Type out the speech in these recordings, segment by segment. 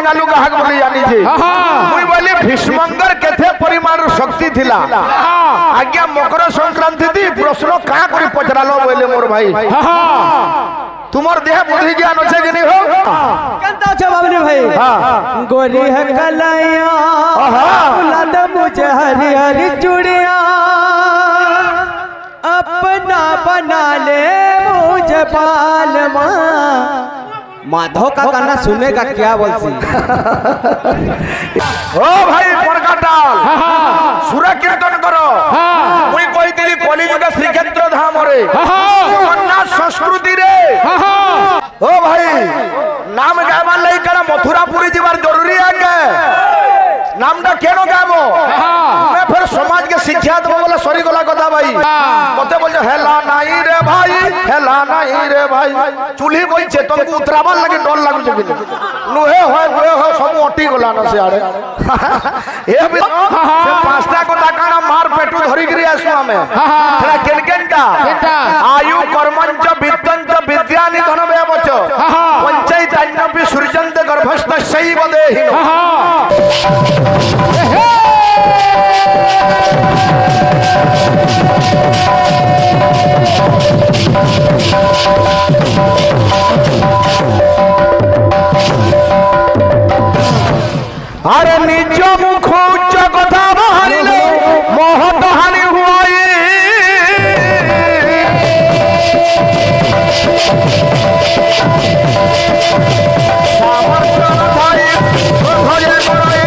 टिंगालू गाहक बोली जानी जे मुई बोली भीष्मंगर केथे परिमाण शक्ति थिला आज्ञा मकर संक्रांति थी प्रश्न का करी पचरालो बोले मोर भाई तुमर देह बुद्धि ज्ञान अच्छे कि नहीं हो कहता छो बाबू भाई गोरी है कलाया लाद मुझे हरी हरी चूड़िया अपना बना ले मुझे बाल माधव का गाना सुनेगा क्या बोलती ओ भाई परकाटाल सुर कीर्तन करो मुई कोई दिली कलियुग श्रीक्षेत्र धाम रे जगन्नाथ संस्कृति रे ओ भाई नाम गायबार लई करा मथुरापुरी जीवार जरूरी है के नामटा केनो गाबो मैं फिर समाज के शिक्षा देबो बोले सरी गला कथा भाई मते बोल हेला नाही रे भाई चूल्ही बइछे तुमको उतराबार लगे डर लागु जे नुहे हो सब अटी गला न से आड़े ए से पांचटा कथा काना मार पेटू धरि गिरी आसु हमें थोड़ा केनकेनटा आयु कर्मंच वित्तंच विद्यानि धनमय बच पंचैतान्यपि सूर्यंत गर्भस्थ शैव देहि अरे निज मुख उच्च कथा बाहरिले महत हानि हुआई सामर्थ्य नथाई भजे कराई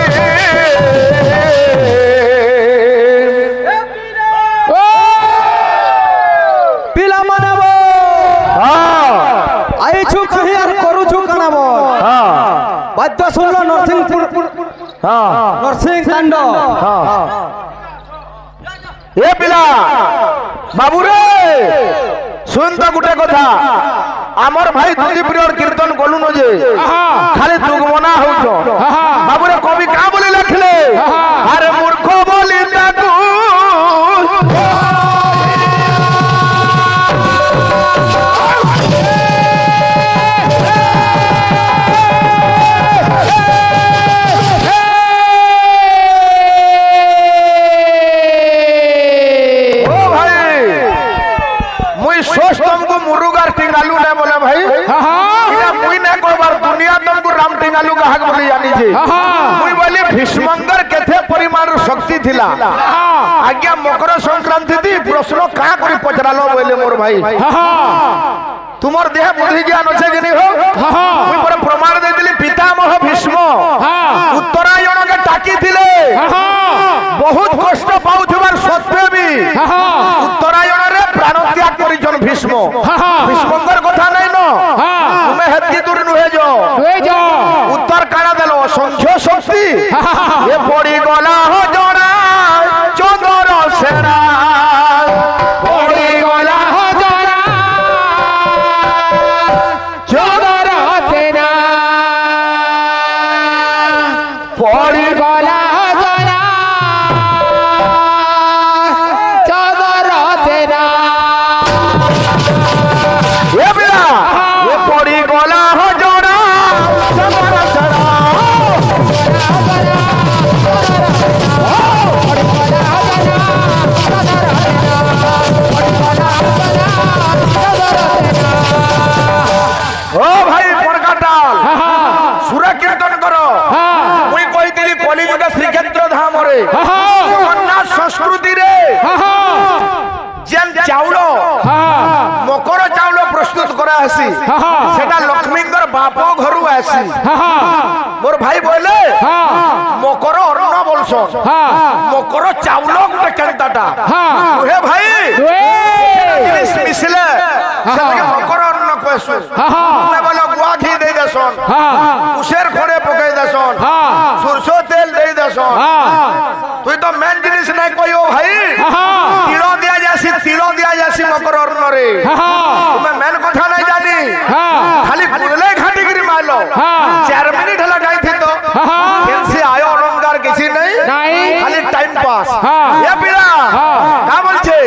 पिला मानबो आई छु कहि आर करू छु कनाबो बाद्य सुनलो नरसिंहपुर नरसिंह कांड ए पिला बाबू रे सुन तो गुटे कथा आमर भाई तुली प्रियर कीर्तन गलु न जे खाली दुगमना होछो बाबू रे कवि का बोली लिखले अरे मूर्ख बोली ताकू टिंगालू गाहक बोली जानी जे मुई बोली भीष्मंगर केथे परिमाण शक्ति थिला आज्ञा मकर संक्रांति थी प्रश्न का करी पचरालो बोले मोर भाई तुमर देह बुद्धि ज्ञान अच्छे कि नहीं हो मुई पर प्रमाण दे दिली पितामह भीष्म उत्तरायण के टाकी थिले बहुत कष्ट पाउथिबार सत्वे भी उत्तरायण रे प्राण त्याग करिजन भीष्म भीष्मंगर कथा नहीं न तुमे हेतकी दूर नुहे जो उत्तर काना देलो संख्य शक्ति ये पड़ी गला हो जड़ा चोदर सेना पड़ी गला हो जड़ा चोदर सेना पड़ी गला हो जड़ा चोदर सेना ये बिना ये पड़ी गला हो जड़ा श्रीक्षेत्र धाम रे जगन्नाथ संस्कृति रे जेन चाउल मकर चाउल प्रस्तुत करा आसी सेटा लक्ष्मींगर बाप घरु आसी मोर भाई बोले मकर अन्न बोलसन मकर चाउल गुटे केनताटा हे भाई जिनिस मिसले सेटाके मकर अन्न कहसु ने बोलो गुआ घी दे देसन उसेर खड़े पकई देसन सरसो तेल दे देसन तुई तो मेन जिनिस नै कहियो भाई तिलो दिया जासी मकर अन्न रे तुमे मेन कथा नै जानी खाली बुले घाटी गिरी मारलो 4 मिनिट हला गाई थी तो केनसे आयो अलंकार किसी नहीं खाली टाइम पास ये पिला का बोलछे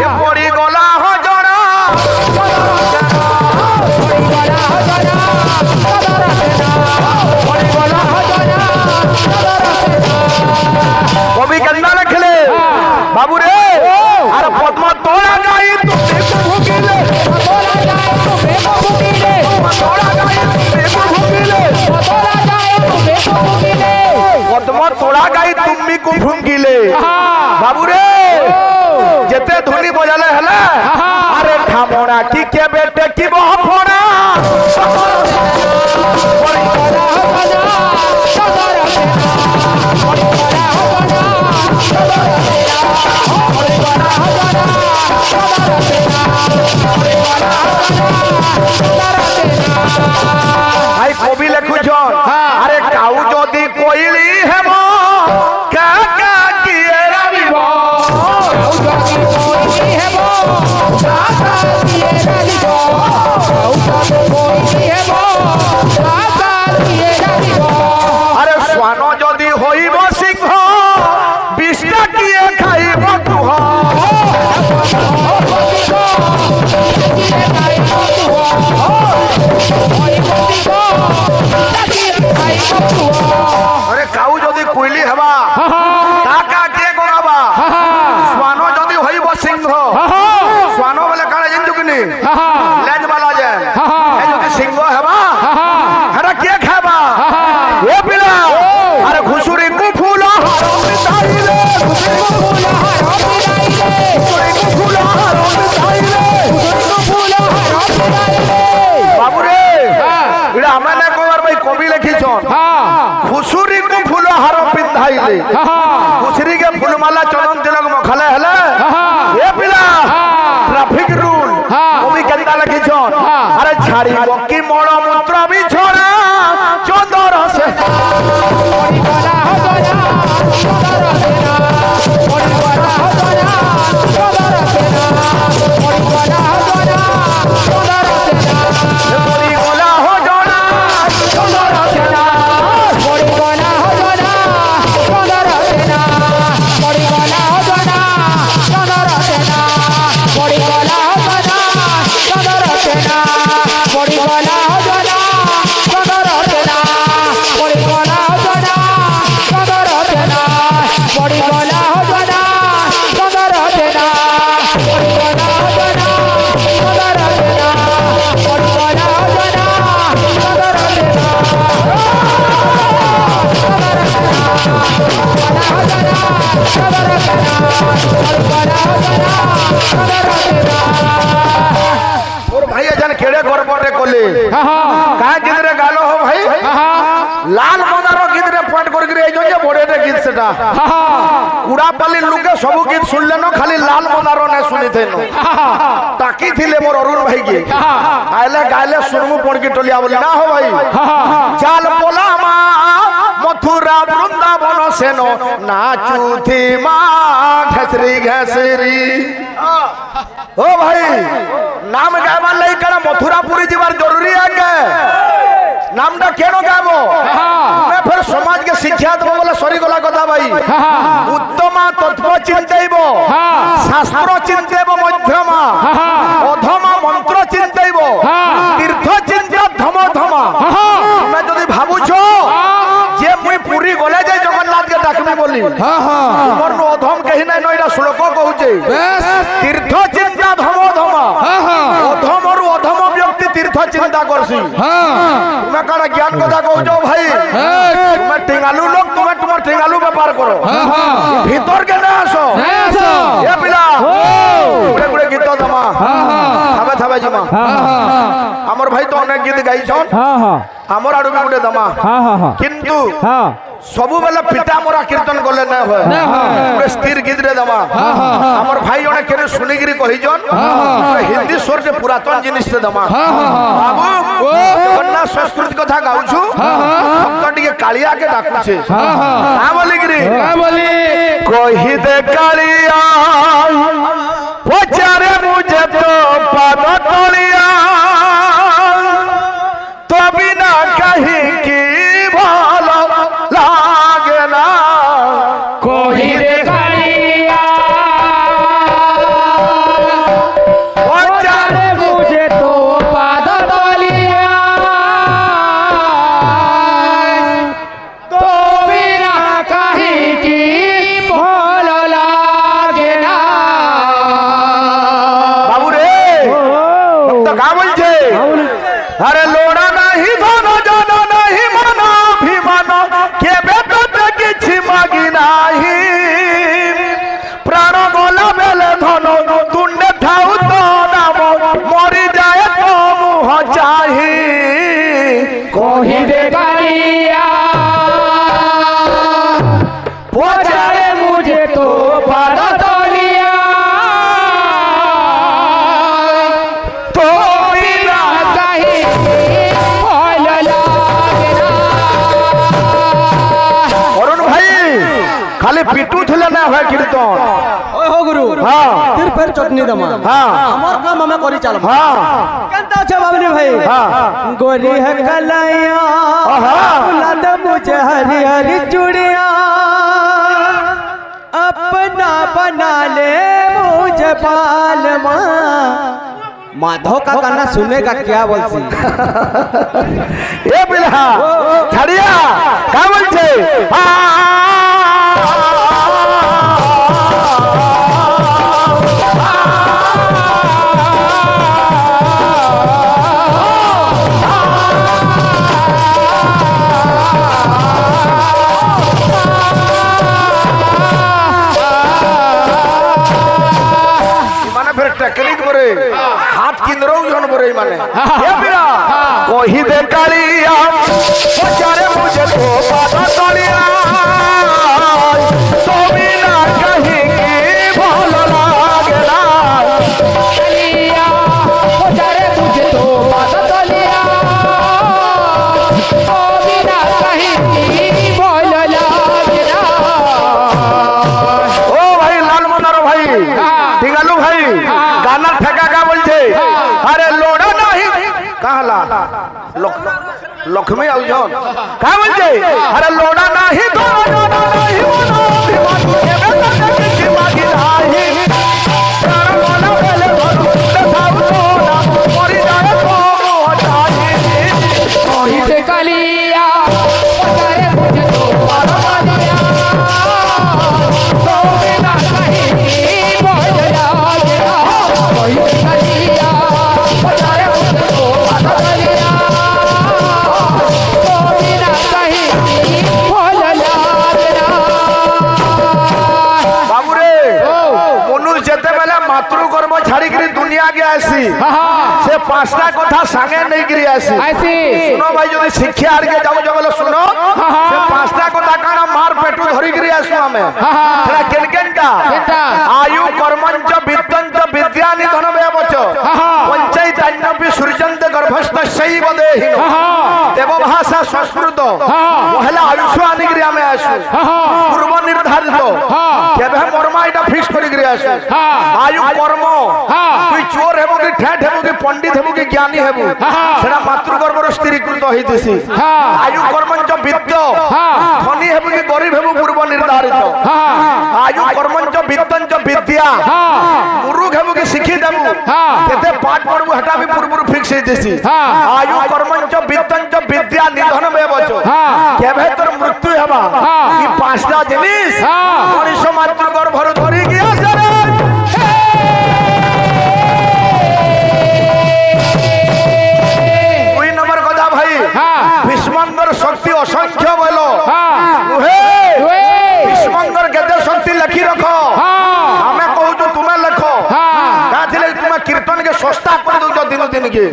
ये पड़ी गला हो जड़ा पड़ी गला हो जड़ा पड़ी गला हो শুনি বজালে হলে আরে ঠামড়া কি কে বেটে কি বহফড়া ভাই কবি লেখুছন আরে কাউ যদি কইলি হেম কা কা কিয়ে রাবিব আরে শ্বান যদি হইব সিংহ বিষ্টা কিয়ে খাইব কুহ আরে কাউ যদি কইলি হেবা কাকা কে গনাবা শ্বান যদি হইব সিংহ শ্বান বলে কালে জানছো কিনি লেজ বালা যে এ যদি সিংহ হেবা হেরা কে খাবা ও পিলা আরে ঘুষুরি কু ফুল হারমি তাইলে ঘুষুরি কু ফুল হারমি তাইলে বাবু রে এটা আমি না কবার ভাই কবি লিখিছন ঘুষুরি কু ফুল হার পিন্ধাইলে ঘুষুরি কে ফুলমালা চন্দন তিলক মখালে হলে এ পিলা ট্রাফিক রুল কবি কেনতা লিখিছন আরে ছাড়িব কি মল মূত্র বিছড়া চন্দর সে का गिदरे गालो हो भाई लाल मदारो गिदरे पॉइंट कर गिरे जो जे बड़े रे गीत सेटा कुड़ापाली लुके सब गीत सुनले न खाली लाल मदारो ने सुनी थे न ताकी थिले मोर अरुण भाई के आइले गाइले सुनमु पण की टोलिया बोली ना हो भाई चाल पोला मा मथुरा वृंदावन सेनो नाचू थी मा घसरी घसरी ओ भाई नाम गायबा लई करा मथुरापुरी जीवार जरूरी है के नामटा केनो गायबो मैं फिर समाज के शिक्षा देबो बोले सरी गला कथा भाई उत्तमा तत्व चिंतैबो शास्त्र चिंतैबो मध्यमा अधमा मंत्र चिंतैबो तीर्थ चिंता धम धमा मैं जदी भाबुछो जे मुई पूरी गले जाय जगन्नाथ के डाकमी बोली मोर नो अधम कहि नै नइरा श्लोक कहूचे तीर्थ चिंता धम धमा अधम और अधम व्यक्ति तीर्थ चिंता करसी तुम्हें काना ज्ञान कथा कहूचो भाई तुम्हें टिंगालू लोग तुम्हें तुम्हार टिंगालू व्यापार करो भीतर के ना आसो ये पिला गुड़े गुड़े गीत दमा थाबे थाबे जिमा हमर भाई तो अनेक गीत गाइछन हमर आडू भी गुड़े दमा किंतु सबु बेला पिटा मोरा कीर्तन गले ना होय गुड़े स्थिर गीत रे दमा हमर भाई जने केने सुनिगिरी कहिजन हिंदी स्वर जे पुरातन जिनिस रे दमा बाबू जगन्नाथ संस्कृति कथा गाउछु भक्त टिके कालिया के डाकुछे का बोलिगिरी का बोली कहि दे कालिया पचारे मुझे तो पाद तलिया तो बिना कहीं की भालो लागे ना कोई दे कालिया पचारे मुझे तो पाद तलिया तो बिना कहीं की भालो लागे ना बाबू रे तो का बोलछे अरे लोड़ा नहीं धनो जनो नहीं मनो अभिमानो के बेटो किछि मागी नाही प्राण गला बेले धनो হয় কীর্তন ওই হো গুরু হ্যাঁ তীর ফের চটনি দমা হ্যাঁ আমার কাম আমি করি চালাম হ্যাঁ কেনতা আছে বাবলি ভাই হ্যাঁ गोरी है कलाया बुला दे मुझे हरी हरी चूड़िया अपना बना ले मुझे बालमा माधव का गाना सुनेगा क्या बोलती এ বিলহা ছাড়িয়া কা বলছে মানে ফের টেকনিক করে হাত কিন্দ্রও জন করে মানে এ বিরা কহি দে কালিয়া পচারে মুঝে তো পাতা তলিয়া তুমি না কহি কি ভালো লাগে না কালিয়া পচারে মুঝে তো পাতা তলিয়া তুমি না কহি কি ভালো লাগে না ও ভাই লাল মন্দার ভাই টিঙ্গালু ভাই গানা ঠেকা কা বলছে আরে লোড়া নাহি কাহলা লক্ষ্মী আউজন কা বলছে আরে লোড়া নাহি তো লোড়া নাহি মনো এবে তো দেখি মাগি রাহি তার মনে বেলে ধরু দেখাও লোড়া মরি যায় তো হটাই কহিতে কালিয়া পচারে মুঝে তো পাতা তলিয়া তুমি না কহি কি ভালো লাগে না কহিতে কালিয়া পচারে মুঝে তো পাতা তলিয়া তুমি না কহি কি ভালো লাগে না বাবুরে মনু যেতেবেলে মাতৃগর্ভ ছাড়িকি দুনিয়াকে আসি সে পাঁচটা কথা সাঙ্গে নেইকি আসি আইসি শুনো ভাই যদি শিক্ষা আড়কে যাও বলে শুনো সে পাঁচটা কথা কানা মার পেটু ধরিকি আসু আমি সেটা কেন কেনটা কেনটা? আয়ু কর্মঞ্চ বিত্তঞ্চ বিদ্যা নিধন ব্যবচ পঞ্চায়েতান্যপি সূর্যন্ত গর্ভস্থ শৈব দেহিন দেব ভাষা সংস্কৃত পহেলা আয়ুষ আনিকি আমি আসু পূর্ব নির্ধারিত কেবে মর্মা এটা ফিক্স করিকি আসু আয়ু কর্ম তুই চোর হেবু কি ঠেট হেবু কি পণ্ডিত হেবু কি জ্ঞানী হেবু সেটা মাতৃগর্ভর স্থিরীকৃত হইতেছি আয়ু কর্মঞ্চ বিত্ত ধনী হেবু কি গরিব হেবু পূর্ব নির্ধারিত আয়ু কর্মঞ্চ বিত্তঞ্চ বিদ্যা মুরুখ হেবু কি শিখি দেবু কেতে পাঠ পড়বু হেটা বি পূর্বরু ফিক্স হইতেছি আয়ু কর্মঞ্চ বিত্তঞ্চ বিদ্যা নিধন ব্যবচ কেবে তোর মৃত্যু হেবা এই পাঁচটা জিনিস মনিষ মাতৃগর্ভর ধরি গিয়াছে রে দুই নম্বর কথা ভাই ভীষ্মঙ্গর শক্তি অসংখ্য বলো নুহে ভীষ্মঙ্গর কেতে শক্তি লেখি রখ আমি কହୁଛୁ তুমি লেখ কাছিলে তুমি কীর্তন কে সস্তা করে দউছ দিন দিন কে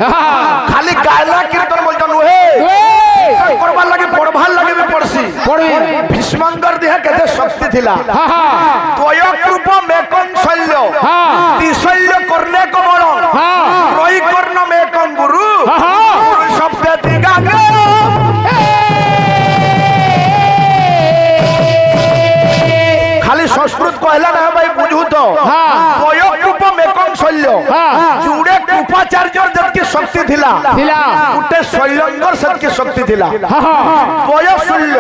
খালি গায়লা কীর্তন বলছ নুহে করবার লাগি পড়বার লাগি বি পড়ছি ভীষ্মঙ্গর দেহে কেতে শক্তি থিলা তয় কৃপ মেকং শল্য ত্রিশল্য কর্ণে কমল ত্রয়ী কর্ণ মেকং গুরু শব্দে দিগাঙ্গ খালি সংস্কৃত কহিলা না ভাই বুঝু তো তয় কৃপ মেকং শল্য জুড়ে কৃপাচার্যর যেতকি শক্তি থিলা গুটে শৈলঙ্গর সেতকি শক্তি থিলা তয় শল্য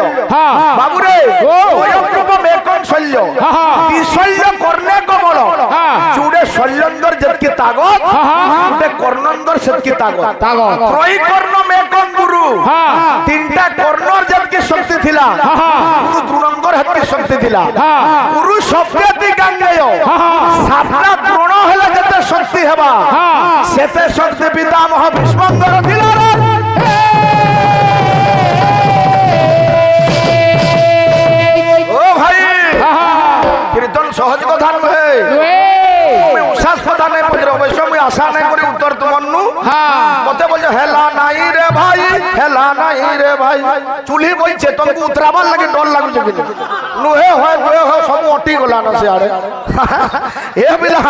বাবুরে তয় কৃপ মেকং শল্য ত্রিশল্য কর্ণে কমল জুড়ে শৈলঙ্গর যেতকি তাগত গুটে কর্ণঙ্গর সেতকি তাগত ত্রয়ী কর্ণ মেকং গুরু তিনটা কর্ণর যেতকি শক্তি থিলা গুরু দ্রোণঙ্গর হেতকি শক্তি থিলা গুরু শব্দে দিগাঙ্গেয় সাতটা দ্রোণ হলে যেতে শক্তি হেবা সেতে শক্তি পিতামহ ভীষ্মঙ্গর থিলা রে ও ভাই কীর্তন সহজ কথা নহে উচ্ছ্বাস কথা নাই পচরে অবশ্য মুই আশা নাই করি উত্তর তোমার নু মতে বলছে হেলা নাই রে ভাই হেলা নাই রে ভাই চুলি বইছে তোমাকে উতরাবার লাগে ডর লাগুছে কিন্তু নুহে হয় সব অটি গলা না সিয়াড়ে এ বিলা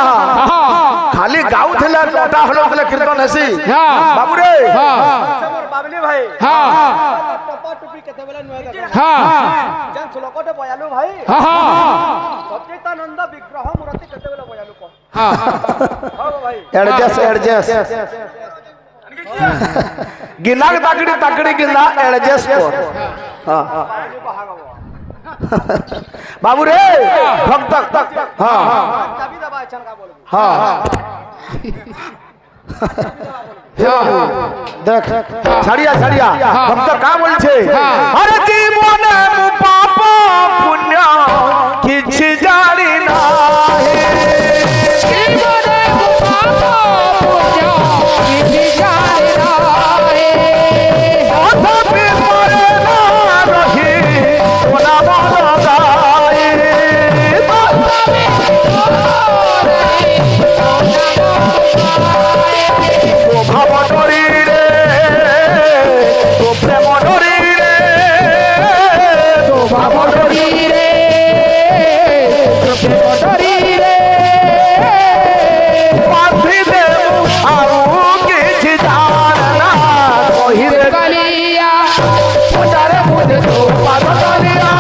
খালি গাউথিলা ওটা হলো কীর্তন হেসি বাবুরে বাবলি ভাই হ্যাঁ টপা টুপি কেতেবেলা নুয়ে দেখো হ্যাঁ জান শ্লোকতে বয়ালু ভাই হ্যাঁ সচ্চিদানন্দ বিগ্রহ মূর্তি কেতেবেলা বয়ালু কো হ্যাঁ হো ভাই एडजस्ट गिना ताकड़ी ताकड़ी गिना एडजस्ट कर हाँ बाबू रे भक्त हाँ চাবি দাবা আছেন কা বলবো हाँ देख छड़िया छड़िया भक्त का बोलछे अरे जीवने मु पाप पुण्य किछ जानी नाही জীবনে পাপ পুণ্য কিছু জানি নাই অথপি পরে না রহি ওনা মন গায়ে ও ভাব ডরি রে তো প্রেম ডরি রে তো ভাব ডরি রে ডরি রে পাথি দে আর কিছু জান না কহি রে কালিয়া পচারে মুঝে তো পাদ কালিয়া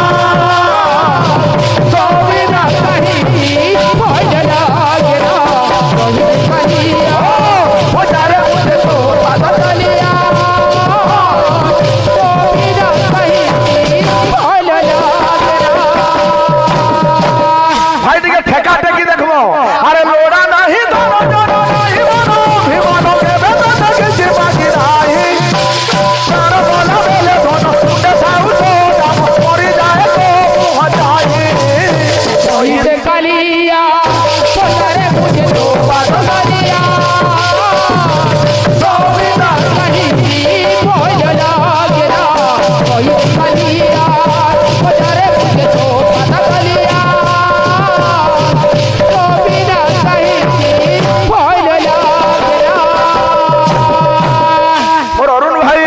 তুমি না কহি ভয় লাগে না কালিয়া পচারে মুঝে তো পাদ কালিয়া তুমি না কহি ভয় লাগে না ভাই দিকে ঠেকা ঠেকি দেখবো আরে লোড়া নাহি ধরো জড়ো নাহি মনো ভিমনো কে বেদা থেকে জীবাকি রাহি প্রাণ বলা বেলে ধনো উঠে সাউ তো দাম পড়ি যায় তো হজাই ওইরে কালিয়া পচারে মুঝে তো পাদ কালিয়া তুমি না কহি ভয় লাগে না ওই কালিয়া পচারে মুঝে তো পাদ কালিয়া তুমি না কহি ভয় লাগে না মোর অরুণ ভাই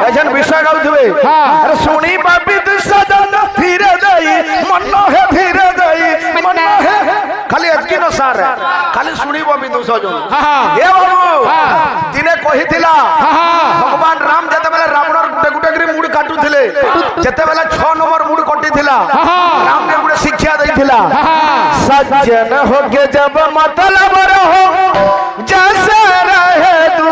এখন বিষয় গাউথিবে হ্যাঁ। আরে শুনি পাবি তুই সজন ফিরে যাই মন হে ফিরে যাই মন হে খালি এতকি ন সার খালি শুনি পাবি তুই সজন হ্যাঁ। এ বাবু হ্যাঁ। দিনে কহিছিলা ভগবান রাম যেতেবেলে রাবণর গুটে গুটে করে মুড় কাটুଥିଲେ যেতেবেলে 6 নম্বর মুড় কটিছিলা রাম ने गुड़े शिक्षा देथिला सज्जन होके जब मतलब रहो जैसे रहे तू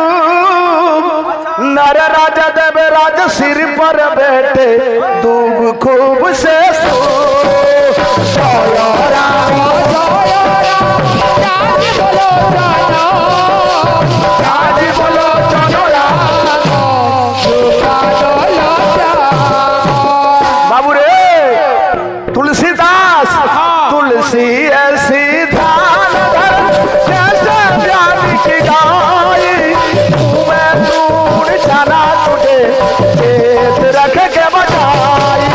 नर राजा देव राज सिर पर बैठे दूब खूब से सो जय राम राज बोलो चलो राम बाबू रे तुलसीदास तुलसी ऐसी धान धर जैसे व्याधि की गाय मैं दूर जाना तुझे खेत रख के बचाई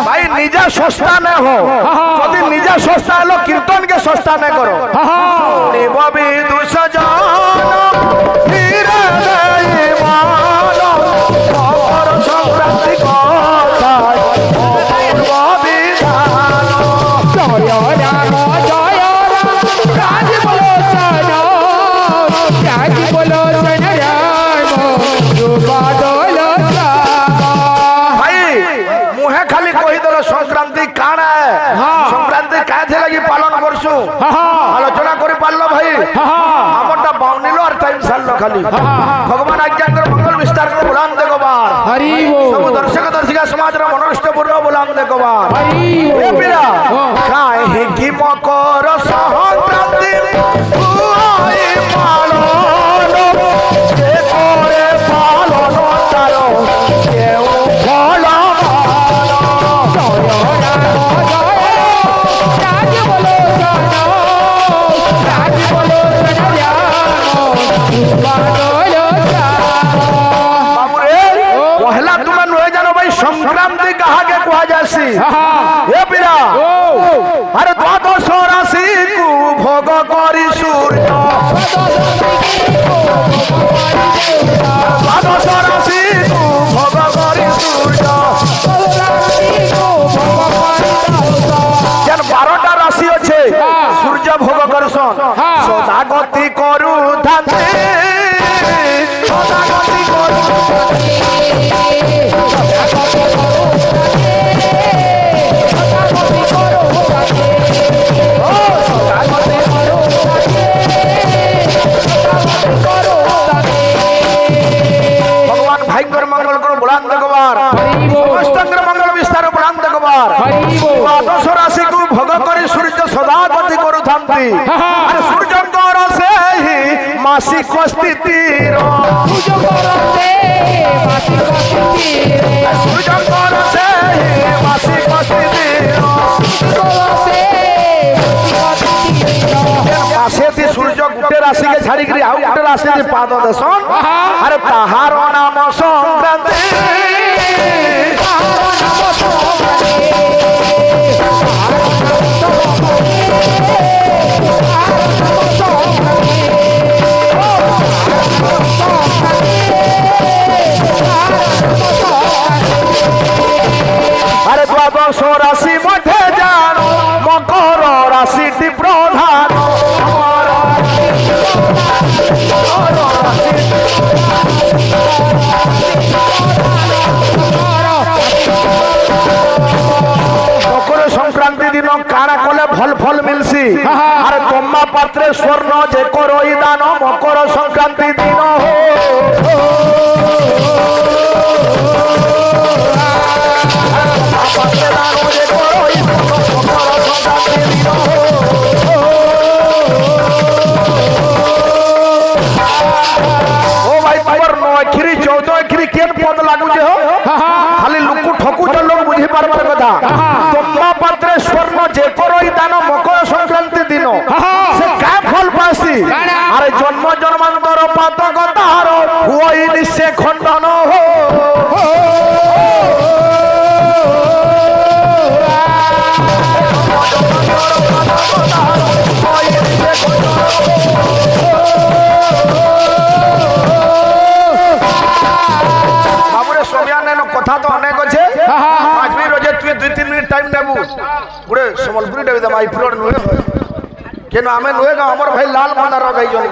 भाई निजा सस्ता न हो यदि निजा सस्ता हलो कीर्तन के सस्ता न करो बबी दुसजान धीरे दई मानो खबर संक्रांति কথায় ববি ধান भाई मुहे खाली कही दल संक्रांति काण है संक्रांति काहे लगी पालन करसु आलोचना करि पारलो भाई हमरटा बाउनिलो और टाइम सारलो खाली भगवान आज्ञा कर मंगल विस्तार कर बोलाम देखो बार हरि बोल सब दर्शक दर्शिका समाज रा मनोष्ट पूर्ण बोलाम देखो बार हरि ए बोल पीरा काहे की मकर संक्रांति हुआई पालन के करे पालन तारो केउ फल बाबू रे पहला तुम नुहे जानो भाई संक्रांति कहा के कुआ जासी ए पीरा अरे द्वादश राशि को भोग करी सूर्य द्वादश राशि को भोग करी सूर्य ভগবান ভাগ্যর মঙ্গল করো বুলান দেখবার সমস্তাঙ্গের মঙ্গল বিস্তার বুলান দেখবার দ্বাদশ রাশিকু ভোগ করে সূর্য সদা গতি করুথান্তি আর সূর্যঙ্কর সেই মাসিক স্থিতির সূর্যঙ্কর সেই মাসিক স্থিতির মাসেতি সূর্য গুটে রাশিকে ছাড়িকি আউ গুটে রাশিতে পাদ দেশন আরে তাহার নাম সংক্রান্তি আরে দ্বাদশ রাশি মধ্যে জানো মকর রাশিটি প্রধান মকর সংক্রান্তি দিন কারা কলে ফল ফল মিলছি আর তোমা পাত্রে স্বর্ণ যে করই দান মকর সংক্রান্তি দিন ও ভাই তোমার 9 খিরি 14 খিরি কেন পদ লাগুছে হো খালি লুকু ঠকুছ লোক বুঝি পারবার কথা তোমা পাত্রে স্বর্ণ যে করই দান মকর সংক্রান্তি দিন সে কা ফল পাসি আরে জন্ম জন্মান্তর পাতক তাহার হুই নিশ্চে খণ্ডন হো বাবুরে সোমিয়া নেন কথা তো অনেক আছে 5 মিনিট রোজে তুই 2-3 মিনিট টাইম নেবু পুরে সম্বলপুরি দেবে দা মাই ফ্লোর নুয়ে কেন আমি নুয়ে গা আমার ভাই লাল মন্দার গাই জন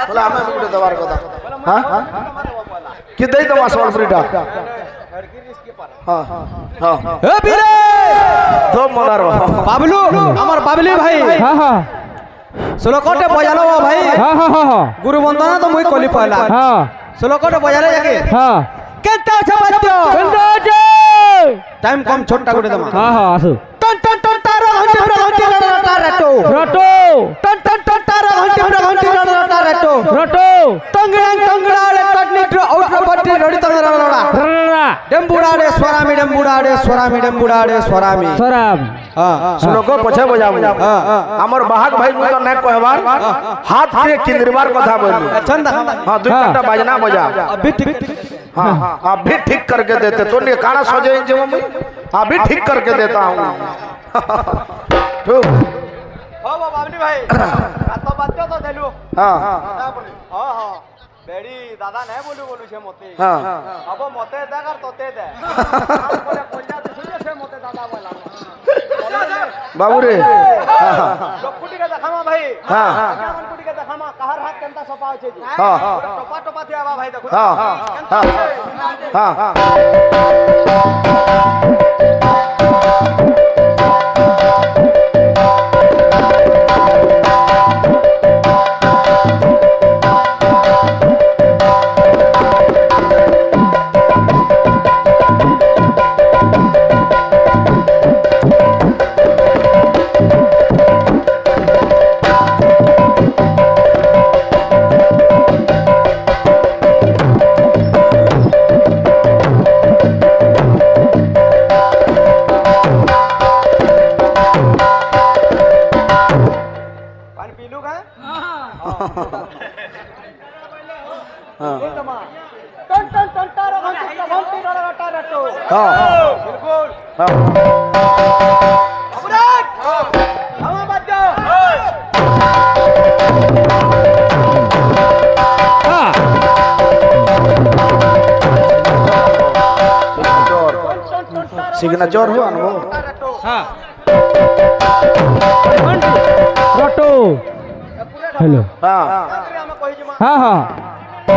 বলে আমি গুড়ে দেবার কথা হ্যাঁ কি দেই তোমা সম্বলপুরিটা হ্যাঁ হ্যাঁ এ বীরে তো মন্দার বাবলু আমার বাবলি ভাই হ্যাঁ হ্যাঁ শ্লোকটে বজালো ভাই হ্যাঁ হ্যাঁ গুরু বন্দনা তো মুই কলি পয়লা হ্যাঁ শ্লোকটে বজালে যাকে হ্যাঁ কেনতা আছে বাদ্য কেমন আছে টাইম কম ছোটটা করে দেমা হ্যাঁ হ্যাঁ আসো টন টন টন তার ঘন্টি ঘন্টি রাটো রটো টন টন টন তার ঘন্টি ঘন্টি রাটো রটো টংগড়াড়ে কটনিট্র ಔಟ್ರ ಪಟ್ಟಿ ರಡಿ ತಂಗರಳಡ ডেম্বুড়াড়ে স্বরামি ডেম্বুড়াড়ে স্বরামি ডেম্বুড়াড়ে স্বরামি সরাম শ্লোক পছে বজাবু আমার বাহাক ভাই মুই তো নাই কহবার হাত কে কিনরবার কথা বলি চন্দ हां 2 घंटा बजना बजा अभी ठीक हां अभी ठीक करके देते तो ने काना सजे जे मम्मी अभी ठीक करके देता हूं हो बाबली भाई तो बात तो देलु हां हां हां बेड़ी दादा नहीं बोलू छे मते हां अब मते दे कर तोते दे बोले कोल्ला तो सुने छे मते दादा बोला बाबू रे लोकुटी के देखामा भाई हां लोकुटी के देखामा कहर हाथ केनता सफा छे जी हां टोपा टोपा दियावा भाई देखो हां हां हां सिग्नेचर हो अनुभव हाँ रटो हेलो हाँ हाँ हाँ